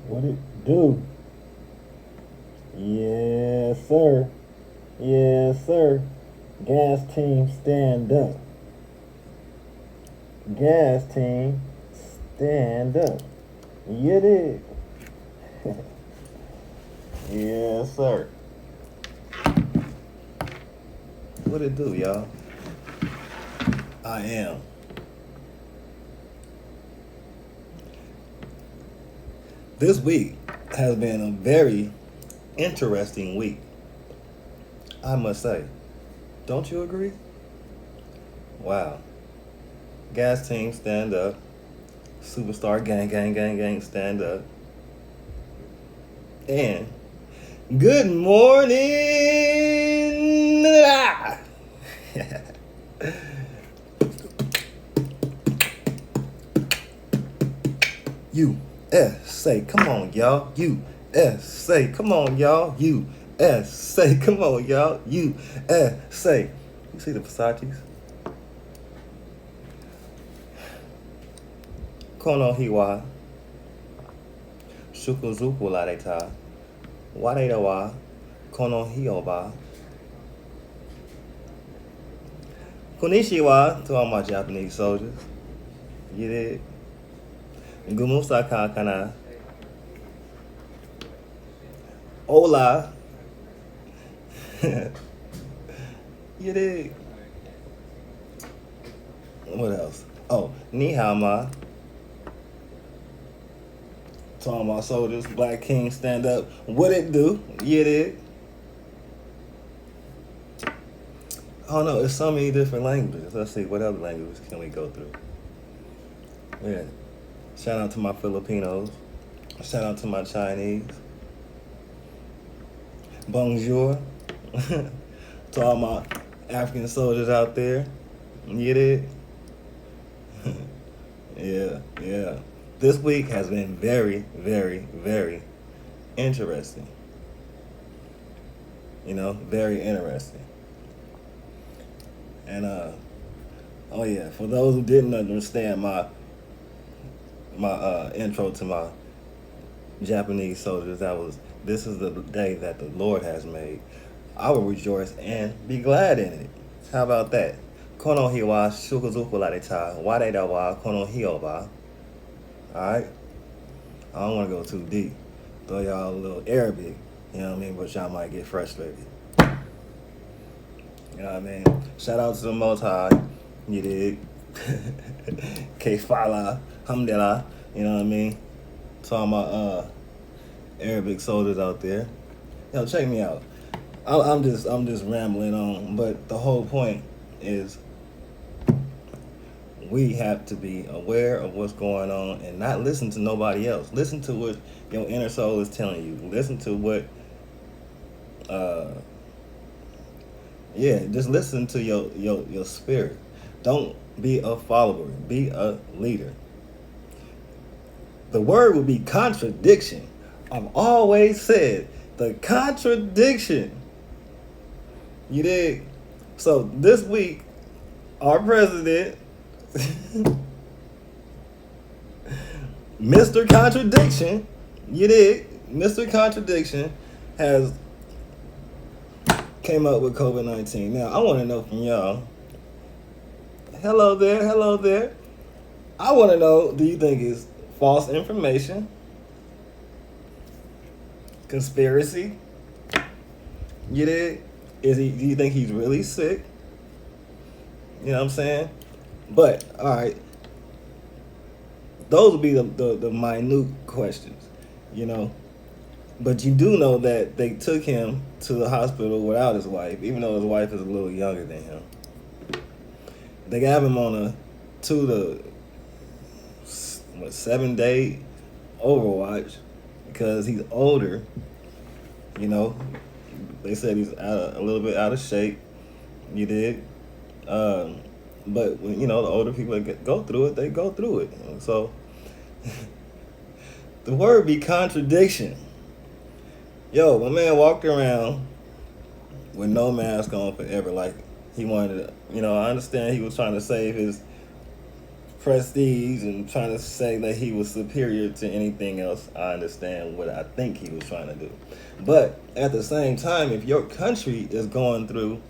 What it do? Yes, sir. Yes, sir. Gas team, stand up. Gas team, stand up. You did. Yes, sir. What it do, y'all? I am. This week has been a very interesting week, I must say. Don't you agree? Wow. Gas team, stand up. Superstar gang, gang, gang, gang, stand up. And good morning. USA, come on, y'all. USA, come on, y'all. USA, come on, y'all. USA. You see the Versace's? Kono hiwa. Shukuzuku la deta. Wadeda wa. Kono hioba. Konnichiwa to all my Japanese soldiers. You did. Gumusaka kana. Hola. You did. What else? Oh, ni hao ma. To all my soldiers, Black King, stand up. What it do? You did. I don't know. It's so many different languages. Let's see. What other languages can we go through? Yeah. Shout out to my Filipinos. Shout out to my Chinese. Bonjour. To all my African soldiers out there. You did? Yeah. This week has been very, very, very interesting. Very interesting. And oh yeah, for those who didn't understand my intro to my Japanese soldiers, this is the day that the Lord has made. I will rejoice and be glad in it. How about that? Kono hi wa shukuzuku lareta, wadeda wa kono hio wa. Alright? I don't want to go too deep. Throw y'all a little Arabic, you know what I mean? But y'all might get frustrated. You know what I mean? Shout out to the Most High. You dig? Kefala, Hamdulillah. You know what I mean? To all my Arabic soldiers out there. Yo, check me out. I'm just rambling on, but the whole point is we have to be aware of what's going on and not listen to nobody else. Listen to what your inner soul is telling you. Listen to what just listen to your spirit. Don't be a follower. Be a leader. The word would be contradiction. I've always said the contradiction. You dig? So this week, our president, Mr. Contradiction, you dig? Mr. Contradiction has came up with COVID-19. Now, I want to know from y'all. Hello there. I want to know, do you think it's false information? Conspiracy? You dig? Do you think he's really sick? You know what I'm saying? But, all right. Those would be the minute questions, But you do know that they took him to the hospital without his wife, even though his wife is a little younger than him. They got him on a 7-day overwatch because he's older. They said he's a little bit out of shape. You did. But when, the older people that go through it, they go through it. So the word be contradiction. Yo, my man walked around with no mask on forever. Like he wanted to, I understand he was trying to save his prestige and trying to say that he was superior to anything else. I understand what I think he was trying to do. But at the same time, if your country is going through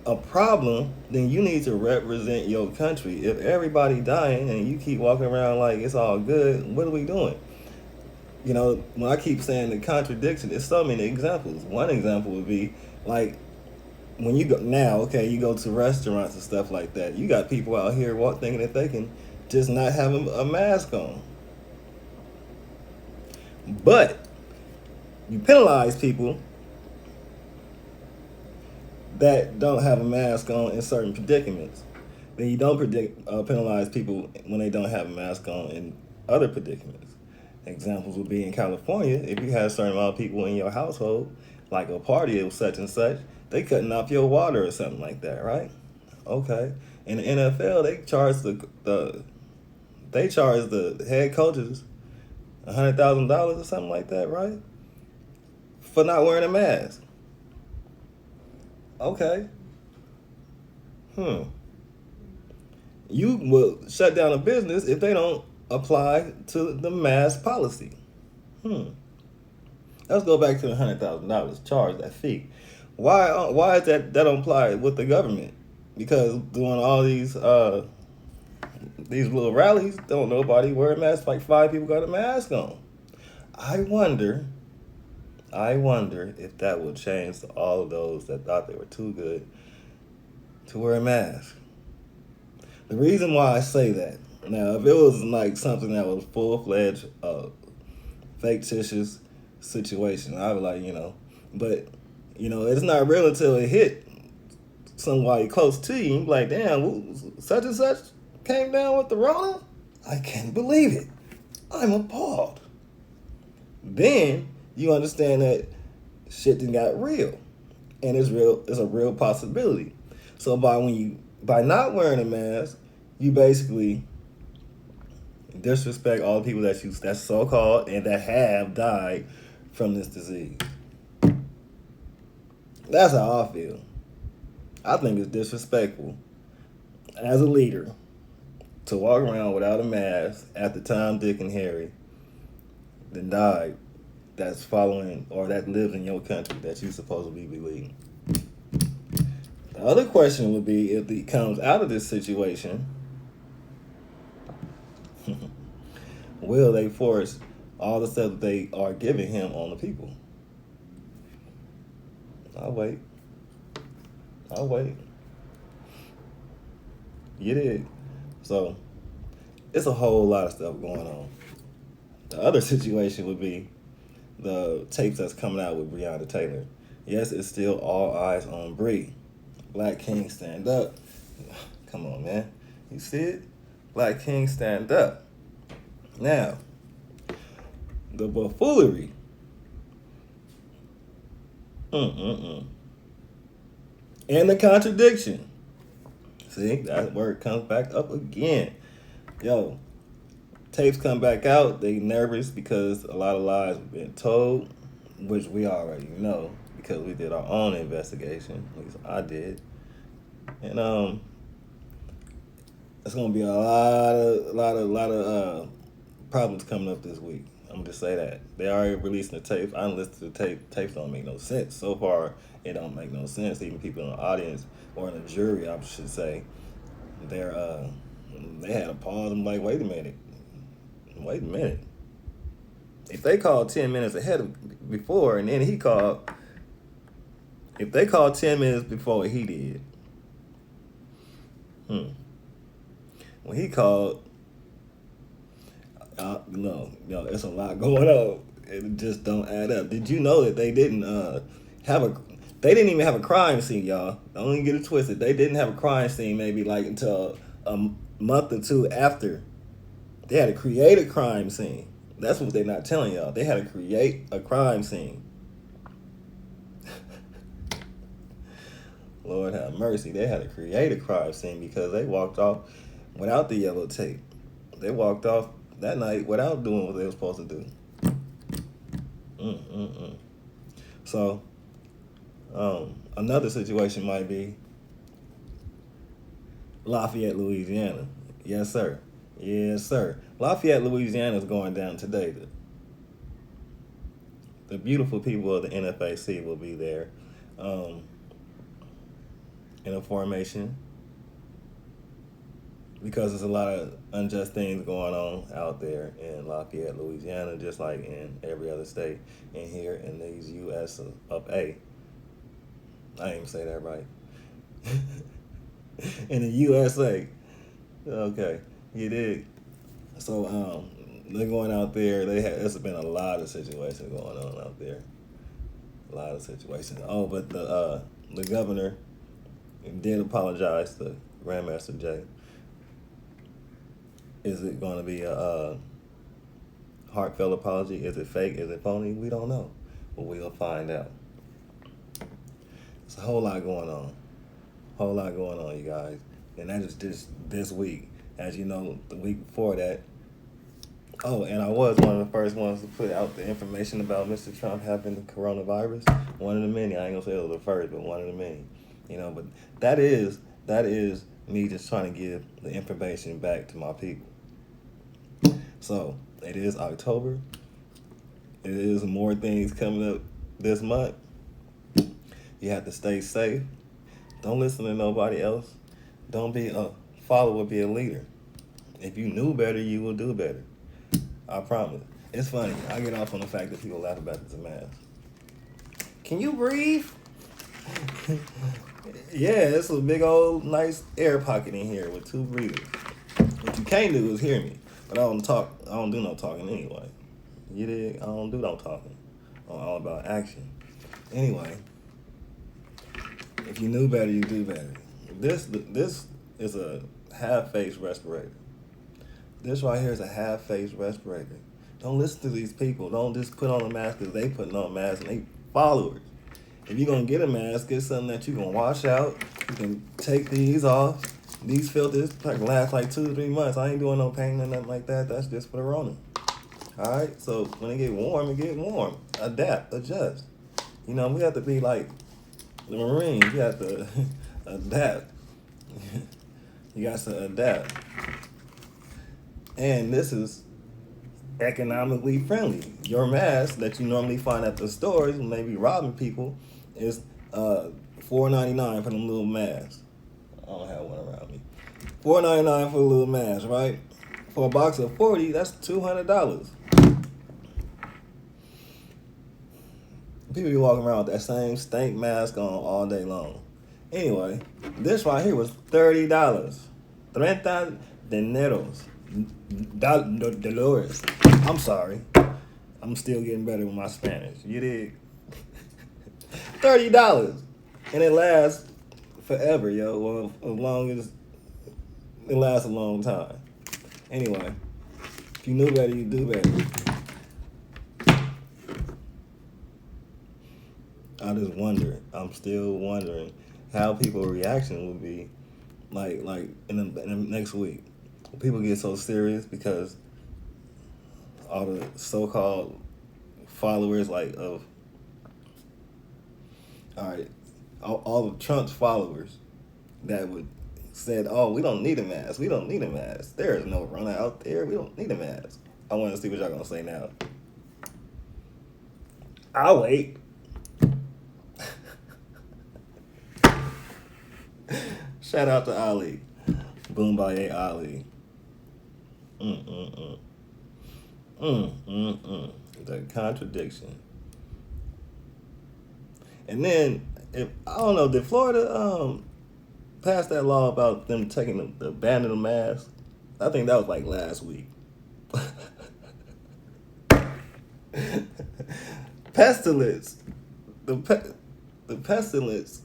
a problem, then you need to represent your country. If everybody dying and you keep walking around like it's all good, what are we doing? You know, when I keep saying the contradiction, there's so many examples. One example would be like when you go now, okay, you go to restaurants and stuff like that. You got people out here thinking that they can just not have a mask on, but you penalize people that don't have a mask on in certain predicaments. Then you don't penalize people when they don't have a mask on in other predicaments. Examples would be in California, if you had a certain amount of people in your household, like a party of such and such, they cutting off your water or something like that, right? Okay. In the NFL, they charge the head coaches $100,000 or something like that, right? For not wearing a mask. Okay. You will shut down a business if they don't apply to the mask policy. Let's go back to the $100,000 charge, that fee. Why is that don't apply with the government? Because doing all these little rallies, don't nobody wear a mask. Like 5 people got a mask on. I wonder if that will change to all of those that thought they were too good to wear a mask. The reason why I say that, now if it was like something that was full-fledged fictitious situation, I would like, but it's not real until it hit somebody close to you. You're like, damn, such and such came down with the Rona? I can't believe it. I'm appalled. Then you understand that shit done got real. And it's a real possibility. So by not wearing a mask, you basically disrespect all the people that's so called and that have died from this disease. That's how I feel. I think it's disrespectful as a leader to walk around without a mask at the time Dick and Harry that died, that's following or that lives in your country that you supposedly be leading. The other question would be, if he comes out of this situation, will they force all the stuff that they are giving him on the people? I'll wait. You did. So, it's a whole lot of stuff going on. The other situation would be the tapes that's coming out with Breonna Taylor. Yes, it's still all eyes on Bree. Black King stand up. Come on, man. You see it? Black King stand up. Now, the buffoonery. And the contradiction. See, that word comes back up again. Yo, tapes come back out. They nervous because a lot of lies have been told, which we already know because we did our own investigation. At least I did. And it's gonna be a lot of problems coming up this week. I'm gonna just say that. They already releasing the tape. I listened to the tape. Tapes don't make no sense. So far, it don't make no sense. Even people in the audience or in the jury, I should say, they had to pause. I'm like, wait a minute. If they called 10 minutes before, and then he called, if they called 10 minutes before he did, when he called, it's a lot going on. It just don't add up. Did you know that they didn't they didn't even have a crime scene, y'all? Don't even get it twisted. They didn't have a crime scene maybe like until a month or two after. They had to create a crime scene. That's what they're not telling y'all. They had to create a crime scene. Lord have mercy. They had to create a crime scene because they walked off without the yellow tape. They walked off that night without doing what they were supposed to do. So, another situation might be Lafayette, Louisiana. Yes, sir. Yes, sir. Lafayette, Louisiana is going down today. The beautiful people of the NFAC will be there um, in a formation because there's a lot of unjust things going on out there in Lafayette, Louisiana, just like in every other state. And here in these U.S. of A. I didn't even say that right. In the USA. Okay, you did. So they're going out there. There's been a lot of situations going on out there. A lot of situations. Oh, but the governor did apologize to Grandmaster Jay. Is it going to be a heartfelt apology? Is it fake? Is it phony? We don't know, but we'll find out. It's a whole lot going on. Whole lot going on, you guys. And that is just this week. As you know, the week before that. Oh, and I was one of the first ones to put out the information about Mr. Trump having the coronavirus. One of the many. I ain't gonna say it was the first, but one of the many. But that is me just trying to give the information back to my people. So it is October. It is more things coming up this month. You have to stay safe. Don't listen to nobody else. Don't be a follower, be a leader. If you knew better, you will do better. I promise. It's funny. I get off on the fact that people laugh about this mask. Can you breathe? Yeah, it's a big old nice air pocket in here with two breathers. What you can't do is hear me. But I don't talk. I don't do no talking anyway. You dig? I don't do no talking. I'm all about action. Anyway, if you knew better, you do better. This is a half-face respirator. This right here is a half-face respirator. Don't listen to these people. Don't just put on a mask because they putting on masks and they followers. If you're going to get a mask, get something that you can wash out. You can take these off. These filters can last like 2 to 3 months. I ain't doing no painting or nothing like that. That's just for the Rona. All right? So when it get warm. Adapt, adjust. We have to be like the Marines. You have to adapt. You got to adapt. And this is economically friendly. Your mask that you normally find at the stores when they be robbing people is $4.99 for them little masks. I don't have one around me. $4.99 for a little mask, right? For a box of 40, that's $200. People be walking around with that same stank mask on all day long. Anyway, this right here was $30. 30 dineros. Dolores. I'm sorry. I'm still getting better with my Spanish. You did. $30. And it lasts forever, yo. Well, as long as it lasts a long time. Anyway, if you knew better, you do better. I just wonder. I'm still wondering how people's reaction will be like in the next week. People get so serious because all the so-called followers all of Trump's followers that would said, "Oh, we don't need a mask. We don't need a mask. There is no Rona out there. We don't need a mask." I want to see what y'all gonna say now. I'll wait. Shout out to Ali. Boombaye Ali. The contradiction. And then, I don't know, did Florida pass that law about them taking the banning the mask? I think that was like last week. Pestilence. The pestilence.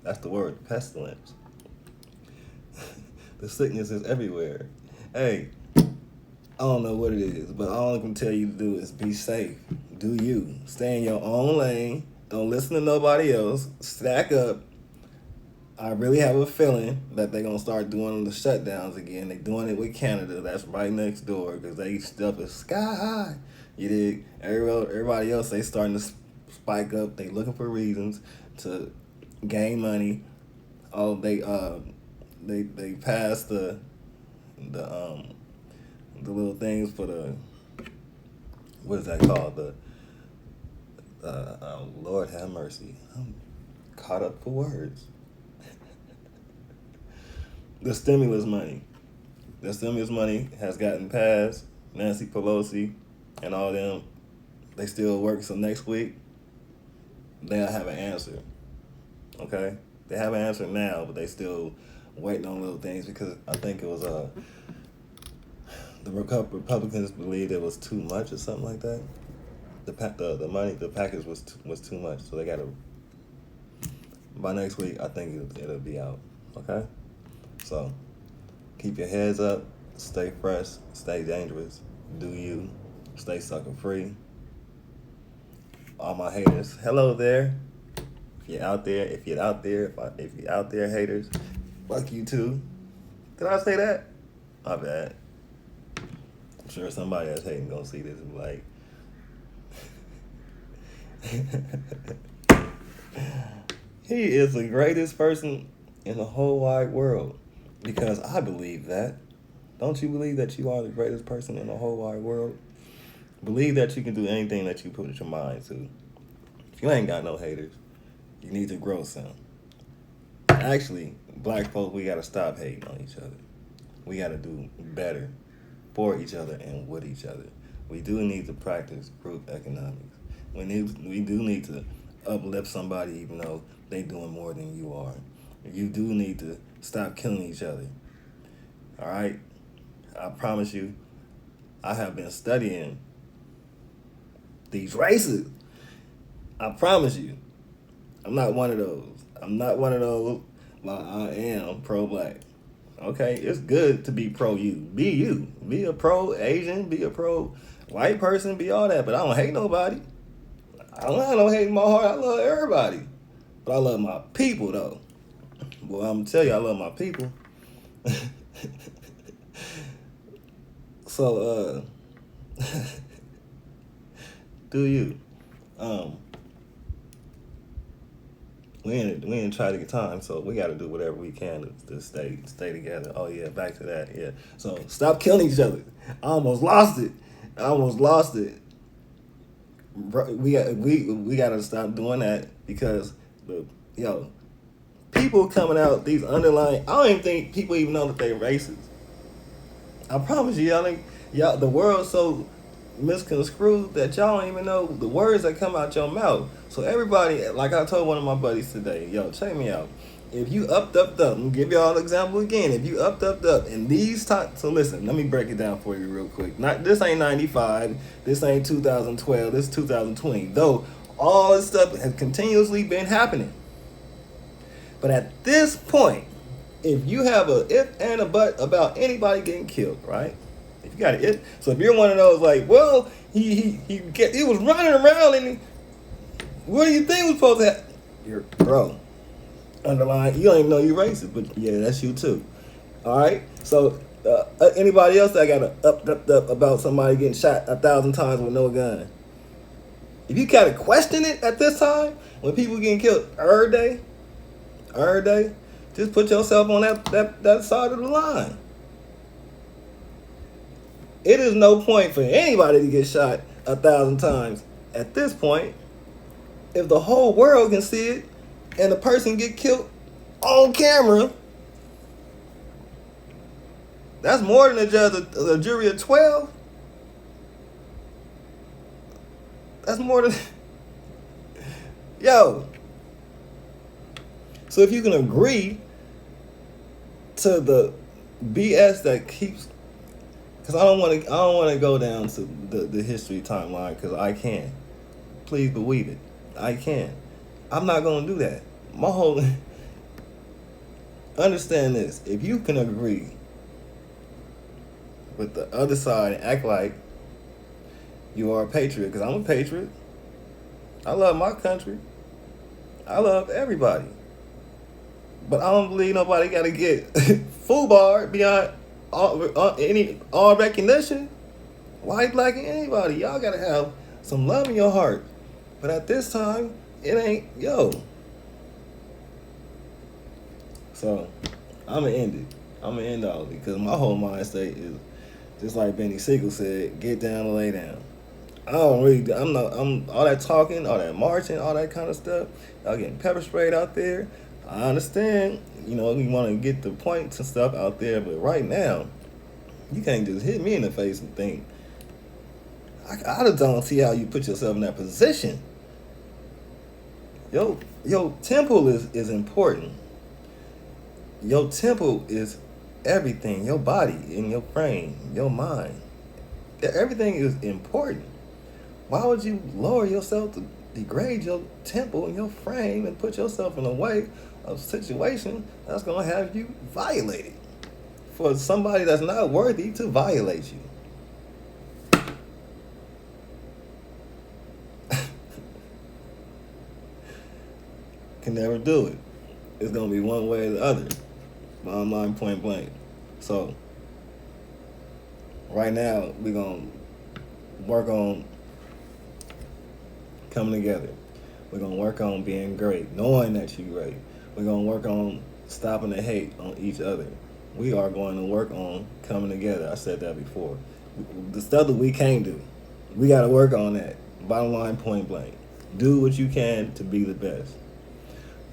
That's the word, pestilence. The sickness is everywhere. Hey, I don't know what it is, but all I can tell you to do is be safe. Do you. Stay in your own lane. Don't listen to nobody else. Stack up. I really have a feeling that they're going to start doing the shutdowns again. They're doing it with Canada. That's right next door because they stuff is sky high. You dig? Everybody else, they starting to spike up. They looking for reasons to gain money. Oh, they passed the the little things for the, what is that called? Lord have mercy. I'm caught up for words. The stimulus money. The stimulus money has gotten passed. Nancy Pelosi and all them, they still work. So next week, they'll have an answer. Okay? They have an answer now, but they still waiting on little things because I think it was the Republicans believed it was too much or something like that. The money, the package was too much, so they got to, by next week, I think it'll be out. Okay? So keep your heads up, stay fresh, stay dangerous, do you, stay sucker free. All my haters, hello there. If you're out there, if you're out there, haters, fuck you too. Did I say that? My bad. I'm sure somebody that's hating gonna see this and be like, he is the greatest person in the whole wide world. Because I believe that. Don't you believe that you are the greatest person in the whole wide world? Believe that you can do anything that you put your mind to. If you ain't got no haters, you need to grow some. Actually, black folks, we gotta stop hating on each other. We gotta do better for each other and with each other. We do need to practice group economics. We do need to uplift somebody even though they doing more than you are. You do need to stop killing each other. All right? I promise you, I have been studying these races. I promise you. I'm not one of those. But I am pro-black. Okay? It's good to be pro-you. Be you. Be a pro-Asian. Be a pro-white person. Be all that. But I don't hate nobody. I don't have no hate in my heart. I love everybody. But I love my people, though. Well, I'm going to tell you, I love my people. So, do you? We ain't try to get time, so we got to do whatever we can to stay together. Oh yeah, back to that. Yeah. So stop killing each other. I almost lost it. We got to stop doing that because people coming out these underlying. I don't even think people even know that they're racist. I promise you, y'all, the world's so misconstrued that y'all don't even know the words that come out your mouth. So everybody, like I told one of my buddies today, check me out. If you up, I'm give y'all an example again. If you up, and these times, so listen, let me break it down for you real quick. This ain't 95, this ain't 2012, this is 2020. Though all this stuff has continuously been happening. But at this point, if you have a if and a but about anybody getting killed, right? If you got an if, so if you're one of those like, well, he was running around and what do you think was supposed to happen? You're bro. Underline, you don't even know you're racist, but yeah, that's you too. All right. So anybody else that got a up about somebody getting shot 1,000 times with no gun? If you kind of question it at this time, when people getting killed every day, just put yourself on that side of the line. It is no point for anybody to get shot 1,000 times at this point. If the whole world can see it and the person get killed on camera, that's more than a jury of 12. That's more than So if you can agree to the BS that keeps, because I don't want to go down to the history timeline because I can. Please believe it, I can. I'm not gonna do that. My whole understand this. If you can agree with the other side and act like you are a patriot, because I'm a patriot. I love my country. I love everybody. But I don't believe nobody got to get foobarred beyond all recognition. White, black, and anybody. Y'all got to have some love in your heart. But at this time, it ain't, So, I'm going to end it. I'm gonna end all because my whole mind state is just like Benny Siegel said, get down and lay down. I don't really, I'm all that talking, all that marching, all that kind of stuff. Y'all getting pepper sprayed out there. I understand, we want to get the points and stuff out there, but right now, you can't just hit me in the face and think. I just don't see how you put yourself in that position. Your temple is important. Your temple is everything. Your body and your frame, your mind. Everything is important. Why would you lower yourself to degrade your temple and your frame and put yourself in a way of situation that's gonna have you violated for somebody that's not worthy to violate you? Can never do it. It's gonna be one way or the other. Bottom line, point blank. So right now we're gonna work on coming together. We're gonna work on being great, knowing that you're great. We're gonna work on stopping the hate on each other. We are going to work on coming together. I said that before. The stuff that we can't do, we got to work on that. Bottom line, point blank. Do what you can to be the best.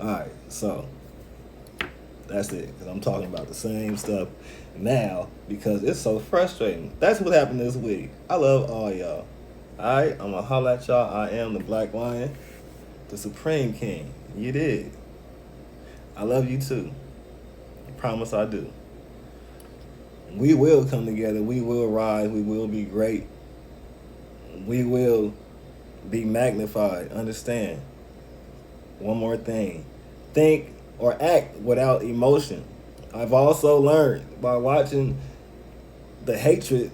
All right, so that's it. Because I'm talking about the same stuff now because it's so frustrating. That's what happened this week. I love all y'all. All right, I'm going to holler at y'all. I am the Black Lion, the Supreme King. You did. I love you too. I promise I do. We will come together. We will rise. We will be great. We will be magnified. Understand. One more thing. Think or act without emotion. I've also learned by watching the hatred,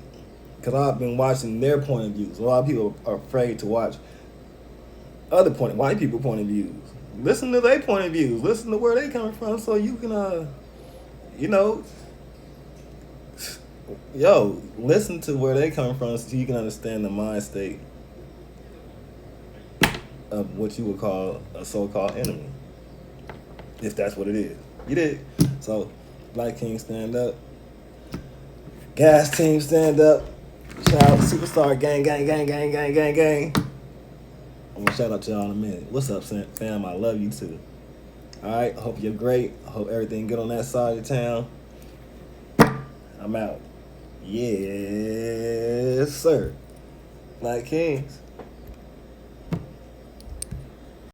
because I've been watching their point of views. A lot of people are afraid to watch white people point of views. Listen to their point of views. Listen to where they coming from, so you can, listen to where they coming from, so you can understand the mind state of what you would call a so-called enemy, if that's what it is. You did. So, Black King, stand up. Gas Team, stand up. Shout out to Superstar Gang, gang, gang, gang, gang, gang, gang. I'm gonna shout out to y'all in a minute. What's up, fam? I love you too. Alright, hope you're great. I hope everything good on that side of town. I'm out. Yes, sir. Black Kings.